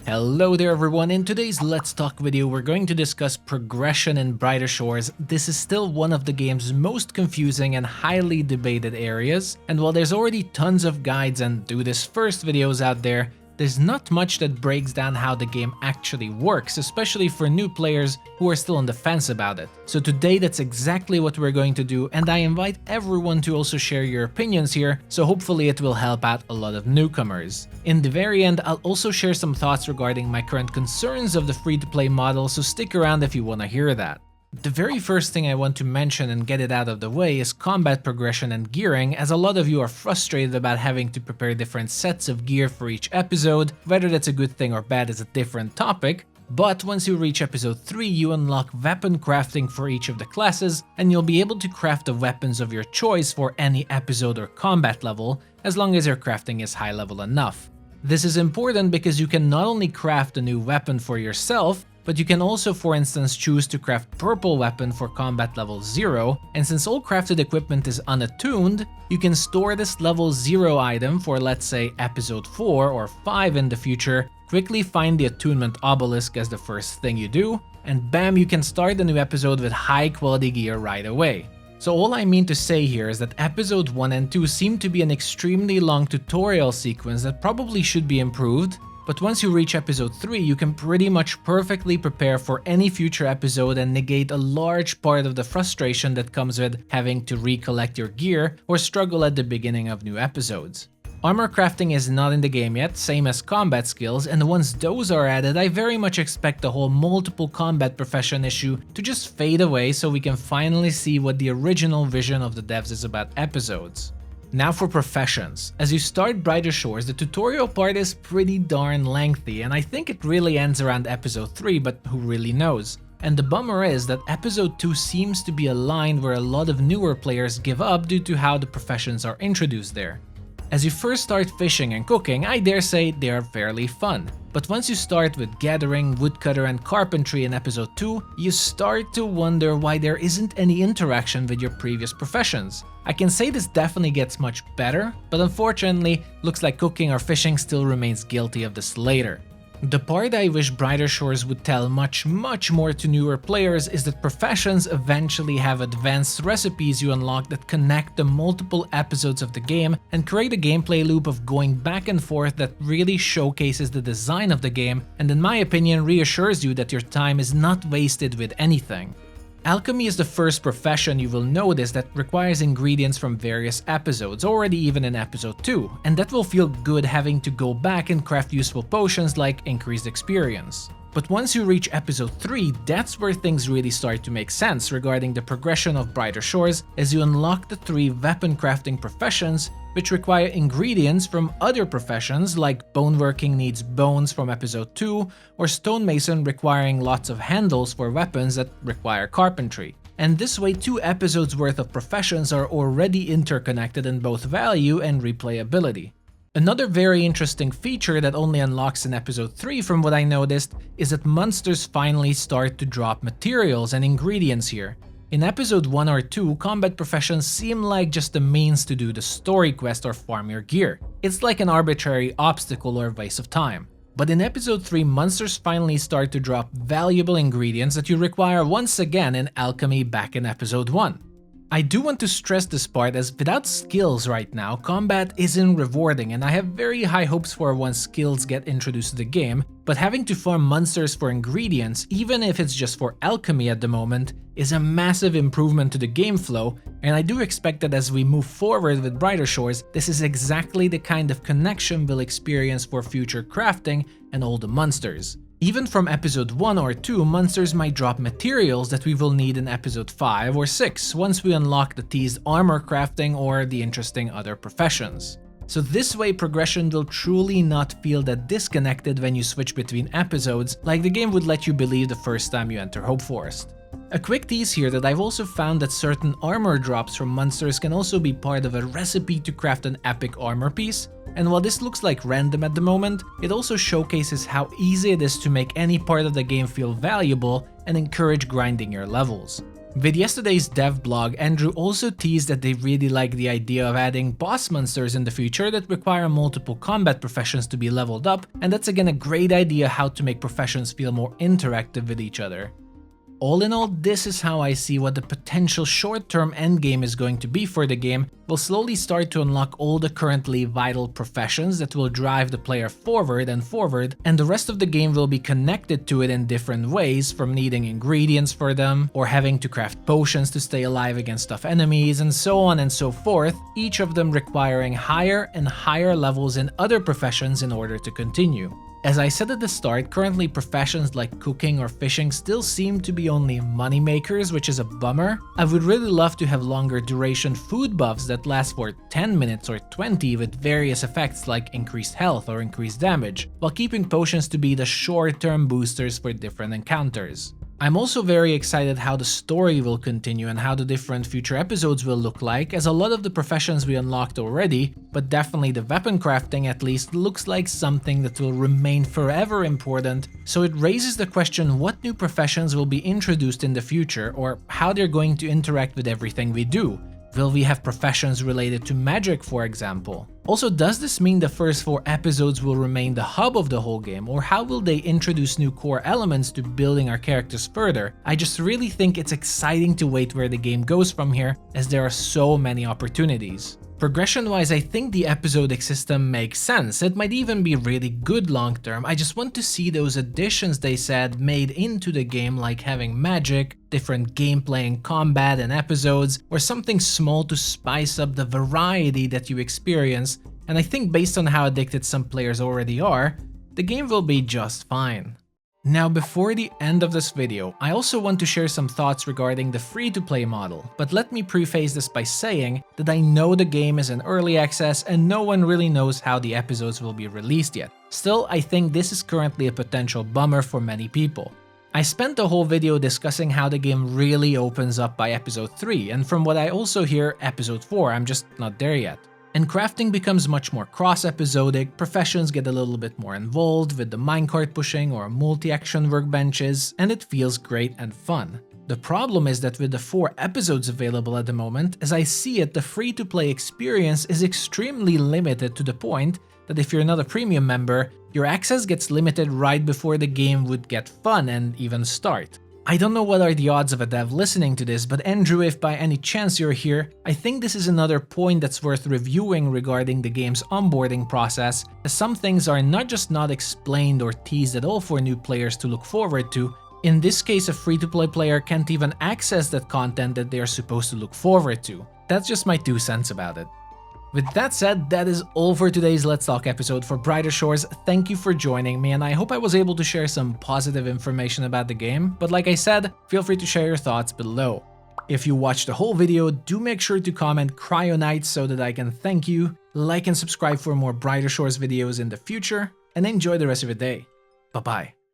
Hello there everyone, in today's Let's Talk video we're going to discuss progression in Brighter Shores. This is still one of the game's most confusing and highly debated areas, and while there's already tons of guides and do this first videos out there, there's not much that breaks down how the game actually works, especially for new players who are still on the fence about it. So today that's exactly what we're going to do, and I invite everyone to also share your opinions here, so hopefully it will help out a lot of newcomers. In the very end, I'll also share some thoughts regarding my current concerns of the free-to-play model, so stick around if you want to hear that. The very first thing I want to mention and get it out of the way is combat progression and gearing, as a lot of you are frustrated about having to prepare different sets of gear for each episode. Whether that's a good thing or bad is a different topic, but once you reach episode 3 you unlock weapon crafting for each of the classes, and you'll be able to craft the weapons of your choice for any episode or combat level, as long as your crafting is high level enough. This is important because you can not only craft a new weapon for yourself, but you can also, for instance, choose to craft purple weapon for combat level 0, and since all crafted equipment is unattuned, you can store this level 0 item for, let's say, episode 4 or 5 in the future, quickly find the attunement obelisk as the first thing you do, and bam, you can start the new episode with high quality gear right away. So all I mean to say here is that episode 1 and 2 seem to be an extremely long tutorial sequence that probably should be improved, but once you reach episode 3 you can pretty much perfectly prepare for any future episode and negate a large part of the frustration that comes with having to recollect your gear or struggle at the beginning of new episodes. Armor crafting is not in the game yet, same as combat skills, and once those are added, I very much expect the whole multiple combat profession issue to just fade away so we can finally see what the original vision of the devs is about episodes. Now for professions. As you start Brighter Shores, the tutorial part is pretty darn lengthy, and I think it really ends around episode 3, but who really knows. And the bummer is that episode 2 seems to be a line where a lot of newer players give up due to how the professions are introduced there. As you first start fishing and cooking, I dare say they are fairly fun. But once you start with gathering, woodcutter and carpentry in episode 2, you start to wonder why there isn't any interaction with your previous professions. I can say this definitely gets much better, but unfortunately, looks like cooking or fishing still remains guilty of this later. The part I wish Brighter Shores would tell much more to newer players is that professions eventually have advanced recipes you unlock that connect the multiple episodes of the game and create a gameplay loop of going back and forth that really showcases the design of the game and, in my opinion, reassures you that your time is not wasted with anything. Alchemy is the first profession you will notice that requires ingredients from various episodes, already even in episode 2, and that will feel good having to go back and craft useful potions like increased experience. But once you reach episode 3, that's where things really start to make sense regarding the progression of Brighter Shores, as you unlock the 3 weapon crafting professions, which require ingredients from other professions like boneworking needs bones from episode 2, or stonemason requiring lots of handles for weapons that require carpentry. And this way 2 episodes worth of professions are already interconnected in both value and replayability. Another very interesting feature that only unlocks in episode 3 from what I noticed is that monsters finally start to drop materials and ingredients here. In episode 1 or 2, combat professions seem like just a means to do the story quest or farm your gear. It's like an arbitrary obstacle or waste of time. But in episode 3, monsters finally start to drop valuable ingredients that you require once again in alchemy back in episode 1. I do want to stress this part, as without skills right now, combat isn't rewarding, and I have very high hopes for once skills get introduced to the game, but having to farm monsters for ingredients, even if it's just for alchemy at the moment, is a massive improvement to the game flow, and I do expect that as we move forward with Brighter Shores, this is exactly the kind of connection we'll experience for future crafting and all the monsters. Even from episode 1 or 2, monsters might drop materials that we will need in episode 5 or 6 once we unlock the teased armor crafting or the interesting other professions. So this way progression will truly not feel that disconnected when you switch between episodes, like the game would let you believe the first time you enter Hope Forest. A quick tease here that I've also found that certain armor drops from monsters can also be part of a recipe to craft an epic armor piece, and while this looks like random at the moment, it also showcases how easy it is to make any part of the game feel valuable and encourage grinding your levels. With yesterday's dev blog, Andrew also teased that they really like the idea of adding boss monsters in the future that require multiple combat professions to be leveled up, and that's again a great idea how to make professions feel more interactive with each other. All in all, this is how I see what the potential short-term endgame is going to be for the game. We'll slowly start to unlock all the currently vital professions that will drive the player forward, and the rest of the game will be connected to it in different ways, from needing ingredients for them, or having to craft potions to stay alive against tough enemies, and so on and so forth, each of them requiring higher and higher levels in other professions in order to continue. As I said at the start, currently professions like cooking or fishing still seem to be only money makers, which is a bummer. I would really love to have longer duration food buffs that last for 10 minutes or 20 with various effects like increased health or increased damage, while keeping potions to be the short-term boosters for different encounters. I'm also very excited how the story will continue and how the different future episodes will look like, as a lot of the professions we unlocked already, but definitely the weapon crafting at least, looks like something that will remain forever important, so it raises the question what new professions will be introduced in the future, or how they're going to interact with everything we do. Will we have professions related to magic, for example? Also, does this mean the first 4 episodes will remain the hub of the whole game, or how will they introduce new core elements to building our characters further? I just really think it's exciting to wait where the game goes from here, as there are so many opportunities. Progression-wise, I think the episodic system makes sense. It might even be really good long term. I just want to see those additions they said made into the game, like having magic, different gameplay and combat and episodes, or something small to spice up the variety that you experience, and I think based on how addicted some players already are, the game will be just fine. Now, before the end of this video, I also want to share some thoughts regarding the free-to-play model, but let me preface this by saying that I know the game is in early access and no one really knows how the episodes will be released yet. Still, I think this is currently a potential bummer for many people. I spent the whole video discussing how the game really opens up by episode 3, and from what I also hear, episode 4, I'm just not there yet. And crafting becomes much more cross-episodic, professions get a little bit more involved with the minecart pushing or multi-action workbenches, and it feels great and fun. The problem is that with the 4 episodes available at the moment, as I see it, the free-to-play experience is extremely limited to the point that if you're not a premium member, your access gets limited right before the game would get fun and even start. I don't know what are the odds of a dev listening to this, but Andrew, if by any chance you're here, I think this is another point that's worth reviewing regarding the game's onboarding process, as some things are not just not explained or teased at all for new players to look forward to. In this case, a free-to-play player can't even access that content that they are supposed to look forward to. That's just my 2 cents about it. With that said, that is all for today's Let's Talk episode for Brighter Shores. Thank you for joining me, and I hope I was able to share some positive information about the game, but like I said, feel free to share your thoughts below. If you watched the whole video, do make sure to comment Cryonite so that I can thank you, like and subscribe for more Brighter Shores videos in the future, and enjoy the rest of your day. Bye bye.